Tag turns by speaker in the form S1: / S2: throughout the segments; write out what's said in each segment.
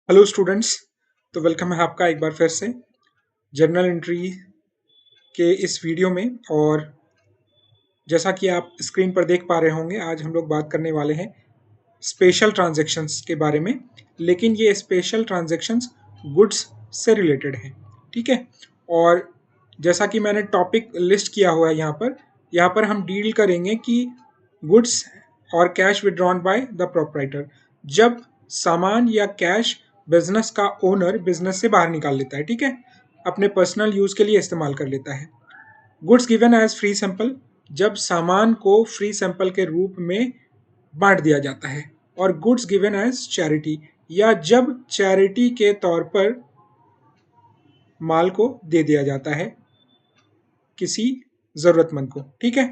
S1: Hello students. तो welcome है आपका एक बार फिर से जर्नल एंट्री के इस वीडियो में। और जैसा कि आप स्क्रीन पर देख पा रहे होंगे, आज हम लोग बात करने वाले हैं स्पेशल ट्रांजैक्शंस के बारे में। लेकिन ये स्पेशल ट्रांजैक्शंस गुड्स से रिलेटेड हैं, ठीक है। और जैसा कि मैंने टॉपिक लिस्ट किया हुआ है यहाँ पर हम डील करेंगे कि गुड्स और cash withdrawn by the proprietor, जब सामान या कैश बिजनेस का ओनर बिजनेस से बाहर निकाल लेता है, ठीक है, अपने पर्सनल यूज के लिए इस्तेमाल कर लेता है। Goods given as free sample, जब सामान को फ्री सैंपल के रूप में बांट दिया जाता है। और गुड्स गिवन एज चैरिटी, या जब चैरिटी के तौर पर माल को दे दिया जाता है किसी जरूरतमंद को, ठीक है।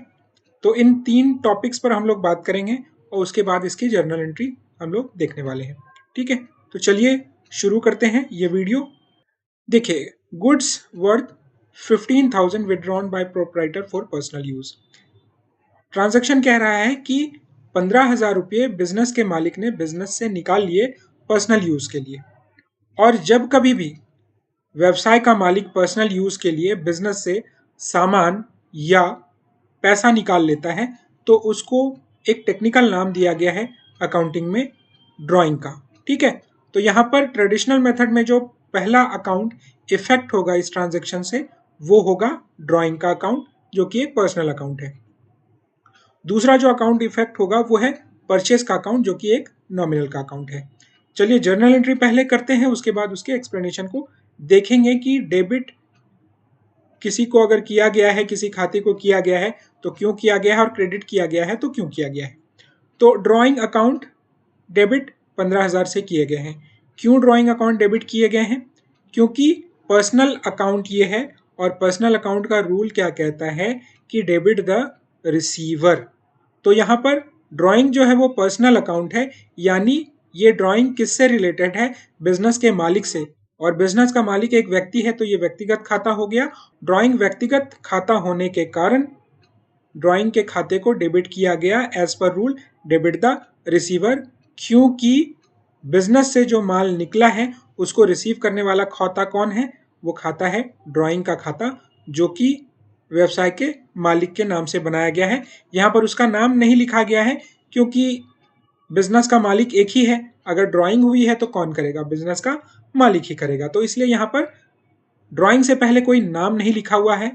S1: तो इन तीन टॉपिक्स पर हम लोग बात करेंगे और उसके बाद इसकी जर्नल एंट्री हम लोग देखने वाले हैं, ठीक है। तो चलिए शुरू करते हैं ये वीडियो। देखिए, goods worth 15,000 withdrawn bye proprietor for personal use. Transaction कह रहा है कि 15,000 रुपये बिजनेस के मालिक ने बिजनेस से निकाल लिए पर्सनल यूज के लिए। और जब कभी भी व्यवसाय का मालिक पर्सनल यूज के लिए बिजनेस से सामान या पैसा निकाल लेता है तो उसको एक टेक्निकल नाम दिया गया है अकाउंटिंग में, ड्राइंग का, ठीक है। तो यहाँ पर ट्रेडिशनल मेथड में जो पहला अकाउंट इफेक्ट होगा इस ट्रांजैक्शन से वो होगा ड्राइंग का अकाउंट, जो कि एक पर्सनल अकाउंट है। दूसरा जो अकाउंट इफेक्ट होगा वो है परचेज का अकाउंट, जो कि एक नॉमिनल का अकाउंट है। चलिए जर्नल एंट्री पहले करते हैं, उसके बाद उसके एक्सप्लेनेशन को देखेंगे कि डेबिट किसी को अगर किया गया है, किसी खाते को किया गया है तो क्यों किया गया है, और क्रेडिट किया गया है तो क्यों किया गया है। तो ड्राइंग अकाउंट डेबिट 15,000 से किए गए हैं। क्यों ड्राइंग अकाउंट डेबिट किए गए हैं? क्योंकि पर्सनल अकाउंट ये है, और पर्सनल अकाउंट का रूल क्या कहता है कि डेबिट द रिसीवर। तो यहाँ पर ड्राइंग जो है वो पर्सनल अकाउंट है, यानी ये ड्राइंग किससे रिलेटेड है? बिजनेस के मालिक से। और बिजनेस का मालिक एक व्यक्ति है तो ये व्यक्तिगत खाता हो गया। ड्राइंग व्यक्तिगत खाता होने के कारण ड्राइंग के खाते को डेबिट किया गया as per rule debit the receiver, क्योंकि बिजनेस से जो माल निकला है उसको रिसीव करने वाला खाता कौन है? वो खाता है ड्राइंग का खाता, जो कि व्यवसाय के मालिक के नाम से बनाया गया है। यहाँ पर उसका नाम नहीं लिखा गया है क्योंकि बिजनेस का मालिक एक ही है। अगर ड्राइंग हुई है तो कौन करेगा? बिजनेस का मालिक ही करेगा। तो इसलिए यहाँ पर ड्राइंग से पहले कोई नाम नहीं लिखा हुआ है,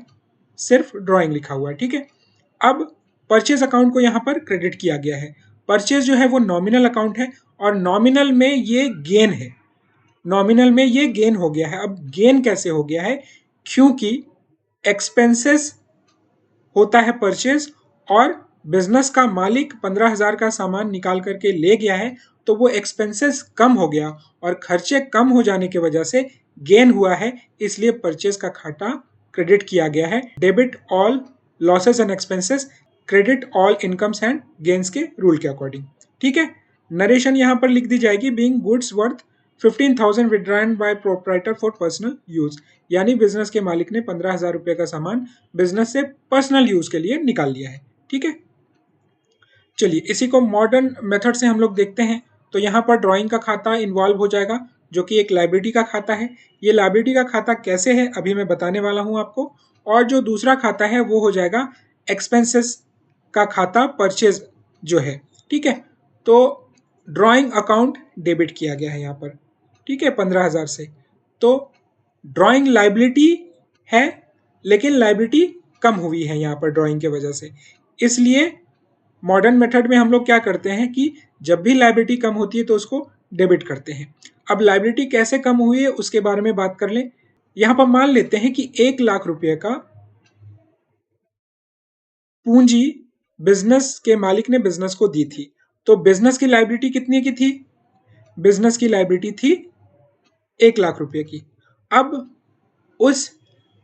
S1: सिर्फ ड्राइंग लिखा हुआ है, ठीक है। अब परचेज अकाउंट को यहाँ पर क्रेडिट किया गया है। परचेज जो है वो नॉमिनल अकाउंट है, और नॉमिनल में ये गेन है, नॉमिनल में ये गेन हो गया है। अब गेन कैसे हो गया है? क्योंकि एक्सपेंसेस होता है परचेज, और बिजनेस का मालिक 15,000 का सामान निकाल करके ले गया है तो वो एक्सपेंसेस कम हो गया, और खर्चे कम हो जाने की वजह से गेन हुआ है, इसलिए परचेज का खाता क्रेडिट किया गया है। Debit all losses and expenses, credit all incomes and gains के रूल के अकॉर्डिंग, ठीक है। नरेशन यहाँ पर लिख दी जाएगी, being goods worth 15,000 withdrawn bye proprietor for personal use, यानी बिजनेस के मालिक ने 15,000 रुपए का सामान बिजनेस से पर्सनल यूज के लिए निकाल लिया है, ठीक है। चलिए इसी को मॉडर्न मेथड से हम लोग देखते हैं। तो यहाँ पर ड्राइंग का खाता इन्वॉल्व हो जाएगा, जो कि एक लाइबिलिटी का खाता है। ये लाइबिलिटी का खाता कैसे है अभी मैं बताने वाला हूँ आपको। और जो दूसरा खाता है वो हो जाएगा एक्सपेंसेस का खाता, परचेज जो है, ठीक है। तो ड्राइंग अकाउंट डेबिट किया गया है यहाँ पर, ठीक है, 15,000 से। तो ड्राइंग लाइबिलिटी है, लेकिन लाइबिलिटी कम हुई है यहाँ पर ड्राइंग की वजह से। इसलिए मॉडर्न मेथड में हम लोग क्या करते हैं कि जब भी लाइबिलिटी कम होती है तो उसको डेबिट करते हैं। अब लाइबिलिटी कैसे कम हुई है उसके बारे में बात कर लें। यहाँ पर मान लेते हैं कि 1,00,000 रुपये का पूंजी बिजनेस के मालिक ने बिजनेस को दी थी। तो बिजनेस की लाइबिलिटी कितने की थी? बिजनेस की लाइबिलिटी थी 1,00,000 रुपये की। अब उस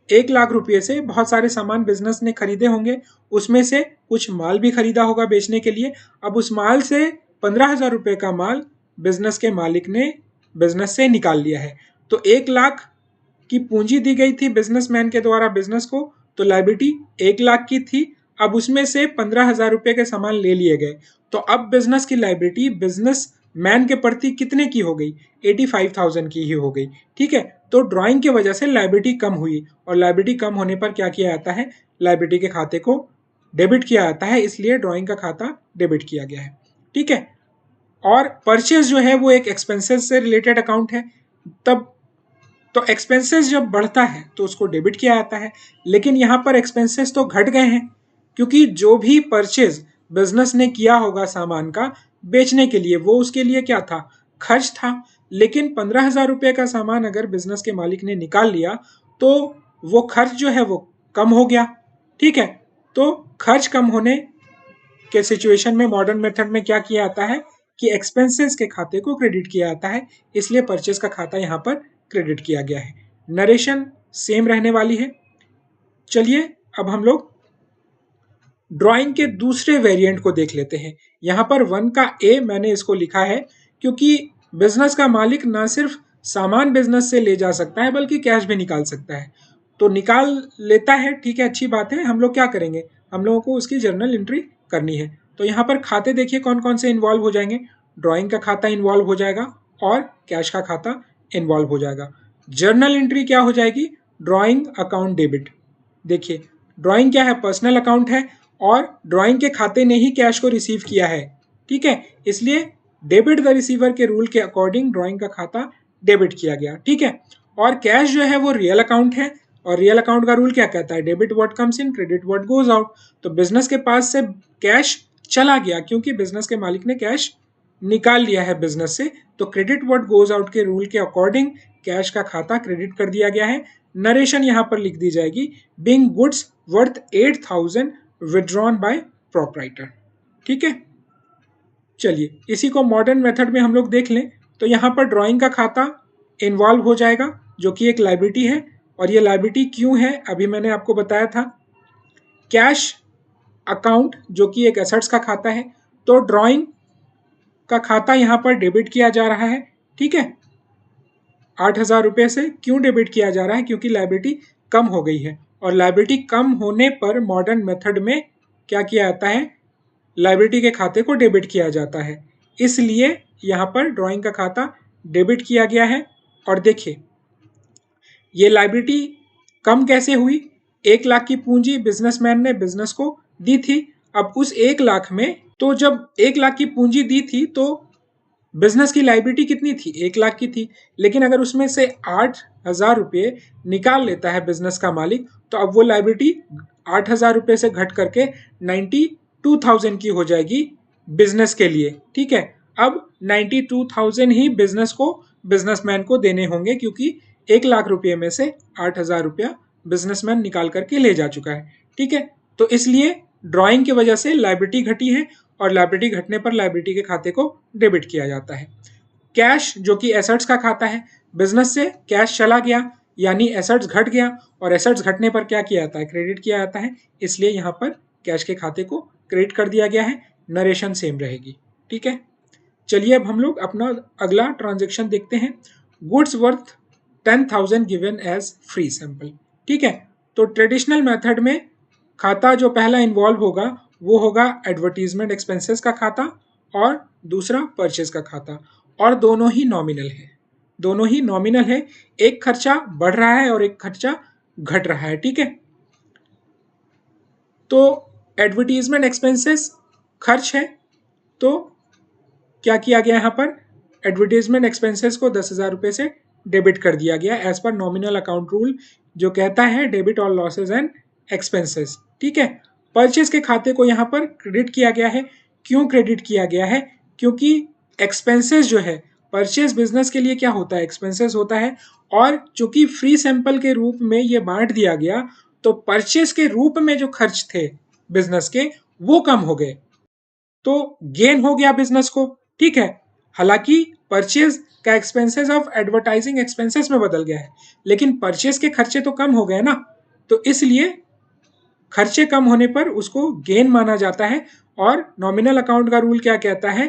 S1: 1,00,000 रुपये से बहुत सारे सामान बिजनेस ने खरीदे होंगे, उसमें से कुछ माल भी खरीदा होगा बेचने के लिए। अब उस माल से 15,000 रुपये का माल बिजनेस के मालिक ने बिजनेस से निकाल लिया है। तो 1,00,000 की पूंजी दी गई थी बिजनेसमैन के द्वारा बिजनेस को, तो लाइबिलिटी 1,00,000 की थी। अब उसमें से 15,000 रुपये के सामान ले लिए गए, तो अब बिजनेस की लाइबिलिटी बिजनेस मैन के प्रति कितने की हो गई, 85,000 की ही हो गई। ठीक है, तो ड्राइंग की वजह से लायबिलिटी कम हुई, और लायबिलिटी कम होने पर क्या किया जाता है, लायबिलिटी के खाते को डेबिट किया जाता है, इसलिए ड्राइंग का खाता डेबिट किया गया है। ठीक है, और परचेज जो है वो एक एक्सपेंसेस से रिलेटेड अकाउंट है, तब तो एक्सपेंसेस जब बढ़ता है तो उसको डेबिट किया जाता है, लेकिन यहाँ पर एक्सपेंसेस तो घट गए हैं, क्योंकि जो भी परचेज बिजनेस ने किया होगा सामान का बेचने के लिए, वो उसके लिए क्या था, खर्च था। लेकिन 15,000 रुपये का सामान अगर बिजनेस के मालिक ने निकाल लिया तो वो खर्च जो है वो कम हो गया। ठीक है, तो खर्च कम होने के सिचुएशन में मॉडर्न मेथड में क्या किया जाता है कि एक्सपेंसेस के खाते को क्रेडिट किया जाता है, इसलिए परचेज का खाता यहाँ पर क्रेडिट किया गया है। नरेशन सेम रहने वाली है। चलिए अब हम लोग ड्राइंग के दूसरे वेरिएंट को देख लेते हैं। यहाँ पर 1 का ए मैंने इसको लिखा है क्योंकि बिजनेस का मालिक ना सिर्फ सामान बिजनेस से ले जा सकता है बल्कि कैश भी निकाल सकता है, तो निकाल लेता है। ठीक है, अच्छी बात है। हम लोग क्या करेंगे, हम लोगों को उसकी जर्नल एंट्री करनी है। तो यहाँ पर खाते देखिए कौन कौन से इन्वॉल्व हो जाएंगे, ड्राइंग का खाता इन्वॉल्व हो जाएगा और कैश का खाता इन्वॉल्व हो जाएगा। जर्नल एंट्री क्या हो जाएगी, ड्राइंग अकाउंट डेबिट। देखिए ड्राइंग क्या है, पर्सनल अकाउंट है और ड्राइंग के खाते ने ही कैश को रिसीव किया है। ठीक है, इसलिए डेबिट द रिसीवर के रूल के अकॉर्डिंग ड्राइंग का खाता डेबिट किया गया। ठीक है, और कैश जो है वो रियल अकाउंट है, और रियल अकाउंट का रूल क्या कहता है, debit what comes in credit what goes out. तो बिजनेस के पास से कैश चला गया क्योंकि बिजनेस के मालिक ने कैश निकाल लिया है बिजनेस से, तो क्रेडिट व्हाट गोज आउट के रूल के अकॉर्डिंग कैश का खाता क्रेडिट कर दिया गया है। नरेशन यहां पर लिख दी जाएगी, being goods worth 8,000 withdrawn bye proprietor. ठीक है, चलिए इसी को मॉडर्न मेथड में हम लोग देख लें। तो यहाँ पर ड्राइंग का खाता इन्वॉल्व हो जाएगा जो कि एक लायबिलिटी है, और ये लायबिलिटी क्यों है अभी मैंने आपको बताया था। कैश अकाउंट जो कि एक एसेट्स का खाता है, तो ड्राइंग का खाता यहाँ पर डेबिट किया जा रहा है। ठीक है, 8,000 रुपये से क्यों डेबिट किया जा रहा है, क्योंकि लायबिलिटी कम हो गई है, और लायबिलिटी कम होने पर मॉडर्न मेथड में क्या किया जाता है, लायबिलिटी के खाते को डेबिट किया जाता है, इसलिए यहाँ पर ड्राइंग का खाता डेबिट किया गया है। और देखिए ये लायबिलिटी कम कैसे हुई, 1 लाख की पूंजी बिजनेसमैन ने बिजनेस को दी थी। अब उस 1 लाख में, तो जब 1 लाख की पूंजी दी थी तो बिजनेस की लायबिलिटी कितनी थी, 1 लाख की थी, लेकिन अगर उसमें से 8,000 रुपये निकाल लेता है बिजनेस का मालिक, तो अब वो लायबिलिटी 8,000 रुपये से घट करके 92,000 की हो जाएगी बिजनेस के लिए। ठीक है, अब 92,000 ही बिजनेस को, बिजनेसमैन को देने होंगे, क्योंकि 1 लाख रुपये में से 8,000 रुपया बिजनेसमैन निकाल करके ले जा चुका है। ठीक है, तो इसलिए ड्राइंग की वजह से लायबिलिटी घटी है, और लायबिलिटी घटने पर लायबिलिटी के खाते को डेबिट किया जाता है। कैश जो कि एसेट्स का खाता है, बिजनेस से कैश चला गया यानी एसेट्स घट गया, और एसेट्स घटने पर क्या किया जाता है, क्रेडिट किया जाता है, इसलिए यहाँ पर कैश के खाते को क्रेडिट कर दिया गया है। नरेशन सेम रहेगी। ठीक है, चलिए अब हम लोग अपना अगला ट्रांजेक्शन देखते हैं। Goods worth 10,000 given as free sample. ठीक है, तो ट्रेडिशनल मेथड में खाता जो पहला इन्वॉल्व होगा वो होगा एडवर्टीजमेंट एक्सपेंसेस का खाता, और दूसरा परचेज का खाता, और दोनों ही नॉमिनल है, दोनों ही नॉमिनल है। एक खर्चा बढ़ रहा है और एक खर्चा घट रहा है। ठीक है, तो एडवर्टीजमेंट एक्सपेंसेस खर्च है, तो क्या किया गया यहाँ पर, एडवर्टीजमेंट एक्सपेंसेस को 10,000 रुपये से डेबिट कर दिया गया एज पर नॉमिनल अकाउंट रूल, जो कहता है debit all losses and expenses. ठीक है, परचेज के खाते को यहाँ पर क्रेडिट किया गया है। क्यों क्रेडिट किया गया है, क्योंकि एक्सपेंसेस जो है परचेज बिजनेस के लिए क्या होता है, एक्सपेंसेस होता है, और चूंकि फ्री सैंपल के रूप में ये बांट दिया गया, तो परचेज के रूप में जो खर्च थे बिजनेस के वो कम हो गए, तो गेन हो गया बिजनेस को। ठीक है, हालांकि परचेज का एक्सपेंसेस ऑफ एडवर्टाइजिंग एक्सपेंसेस में बदल गया है, लेकिन परचेज के खर्चे तो कम हो गए ना, तो इसलिए खर्चे कम होने पर उसको गेन माना जाता है। और नॉमिनल अकाउंट का रूल क्या कहता है,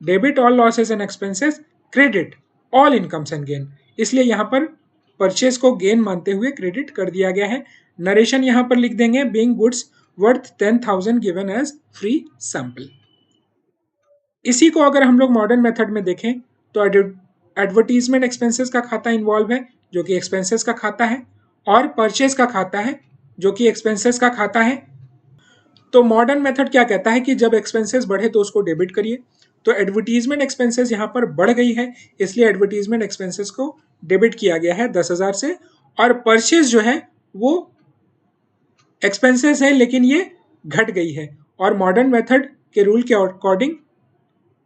S1: debit all losses and expenses, credit all incomes and gain, इसलिए यहाँ पर परचेज को गेन मानते हुए क्रेडिट कर दिया गया है। नरेशन यहाँ पर लिख देंगे, being goods worth 10,000 given as free sample. इसी को अगर हम लोग मॉडर्न मेथड में देखें तो एडवर्टीजमेंट एक्सपेंसेस का खाता इन्वॉल्व है जो कि एक्सपेंसेस का खाता है, और परचेज का खाता है जो कि एक्सपेंसेस का खाता है। तो मॉडर्न मेथड क्या कहता है कि जब एक्सपेंसेस बढ़े तो उसको डेबिट करिए। तो एडवर्टीजमेंट एक्सपेंसेस यहाँ पर बढ़ गई है, इसलिए एडवर्टीजमेंट एक्सपेंसेस को डेबिट किया गया है 10,000 से, और परचेज जो है वो एक्सपेंसेस है लेकिन ये घट गई है, और मॉडर्न मेथड के रूल के अकॉर्डिंग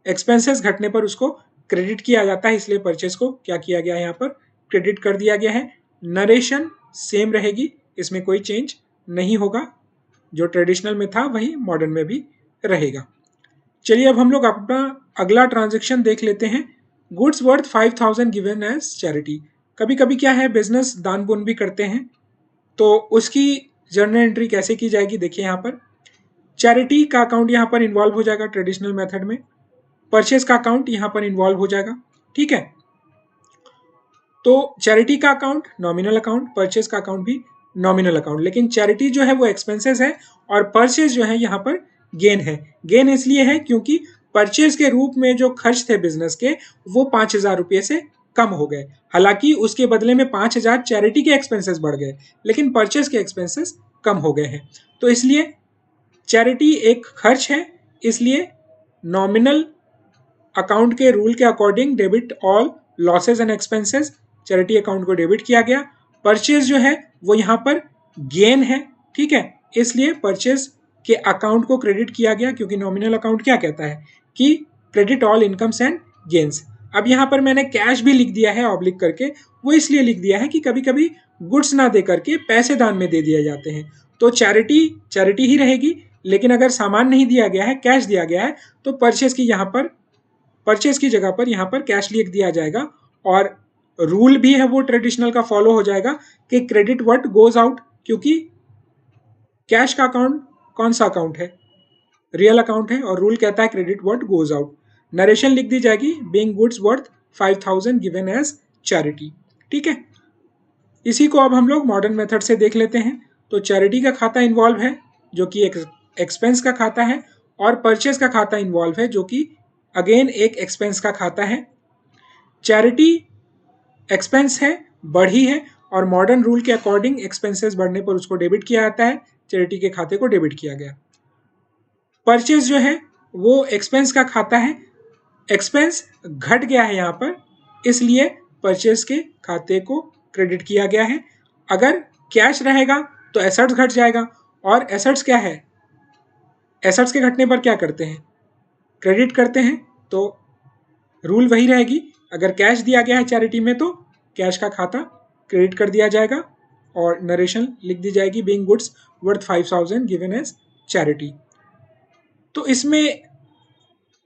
S1: एक्सपेंसेस घटने पर उसको क्रेडिट किया जाता है, इसलिए परचेज को क्या किया गया है यहाँ पर क्रेडिट कर दिया गया है। नरेशन सेम रहेगी, इसमें कोई चेंज नहीं होगा, जो ट्रेडिशनल में था वही मॉडर्न में भी रहेगा। चलिए अब हम लोग अपना अगला ट्रांजैक्शन देख लेते हैं। Goods worth 5,000 given as charity. कभी कभी क्या है, बिजनेस दान पुण्य भी करते हैं, तो उसकी जर्नल एंट्री कैसे की जाएगी, देखिए यहाँ पर चैरिटी का अकाउंट यहाँ पर इन्वॉल्व हो जाएगा ट्रेडिशनल मेथड में, परचेज का अकाउंट यहाँ पर इन्वॉल्व हो जाएगा, ठीक है। तो चैरिटी का अकाउंट नॉमिनल अकाउंट, परचेज का अकाउंट भी नॉमिनल अकाउंट, लेकिन चैरिटी जो है वो एक्सपेंसेस है और परचेज जो है यहाँ पर गेन है। गेन इसलिए है क्योंकि परचेज के रूप में जो खर्च थे बिजनेस के वो 5,000 रुपये से कम हो गए, हालांकि उसके बदले में 5,000 चैरिटी के एक्सपेंसेस बढ़ गए, लेकिन परचेज के एक्सपेंसेस कम हो गए हैं। तो इसलिए चैरिटी एक खर्च है, इसलिए नॉमिनल अकाउंट के रूल के according debit all losses and expenses, charity account को डेबिट किया गया। परचेज जो है वो यहाँ पर गेन है, ठीक है, इसलिए परचेज के अकाउंट को क्रेडिट किया गया, क्योंकि नॉमिनल अकाउंट क्या कहता है कि credit all incomes and gains. अब यहाँ पर मैंने कैश भी लिख दिया है ऑब्लिक करके, वो इसलिए लिख दिया है कि कभी कभी गुड्स ना दे करके पैसे दान में दे दिए जाते हैं, तो चैरिटी ही रहेगी, लेकिन अगर सामान नहीं दिया गया है, कैश दिया गया है, तो परचेज की जगह पर यहाँ पर कैश लिख दिया जाएगा, और रूल भी है वो ट्रेडिशनल का फॉलो हो जाएगा कि क्रेडिट व्हाट गोज आउट, क्योंकि कैश का अकाउंट कौन सा अकाउंट है, रियल अकाउंट है, और रूल कहता है credit what goes out. Narration लिख दी जाएगी being goods worth 5,000 given as charity, ठीक है। इसी को अब हम लोग मॉडर्न मेथड से देख लेते हैं। तो चैरिटी का खाता इन्वॉल्व है जो कि एक एक्सपेंस का खाता है, और परचेज का खाता इन्वॉल्व है जो कि अगेन एक एक्सपेंस का खाता है। चैरिटी एक्सपेंस है, बढ़ी है, और मॉडर्न रूल के अकॉर्डिंग एक्सपेंसेस बढ़ने पर उसको डेबिट किया जाता है, चैरिटी के खाते को डेबिट किया गया। परचेज जो है वो एक्सपेंस का खाता है, एक्सपेंस घट गया है यहाँ पर, इसलिए परचेज के खाते को क्रेडिट किया गया है। अगर कैश रहेगा तो एसेट्स घट जाएगा, और एसेट्स क्या है, एसेट्स के घटने पर क्या करते हैं, क्रेडिट करते हैं, तो रूल वही रहेगी। अगर कैश दिया गया है चैरिटी में तो कैश का खाता क्रेडिट कर दिया जाएगा, और नरेशन लिख दी जाएगी being goods worth 5,000 given as charity. तो इसमें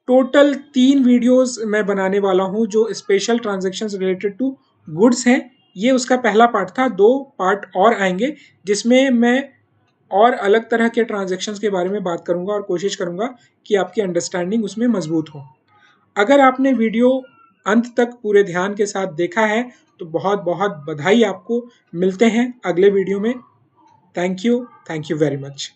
S1: टोटल 3 वीडियोस मैं बनाने वाला हूं जो special transactions related to goods हैं। ये उसका पहला पार्ट था, 2 पार्ट और आएंगे जिसमें मैं और अलग तरह के ट्रांजैक्शंस के बारे में बात करूंगा, और कोशिश करूंगा कि आपकी अंडरस्टैंडिंग उसमें मजबूत हो। अगर आपने वीडियो अंत तक पूरे ध्यान के साथ देखा है तो बहुत बहुत बधाई आपको। मिलते हैं अगले वीडियो में। Thank you very much.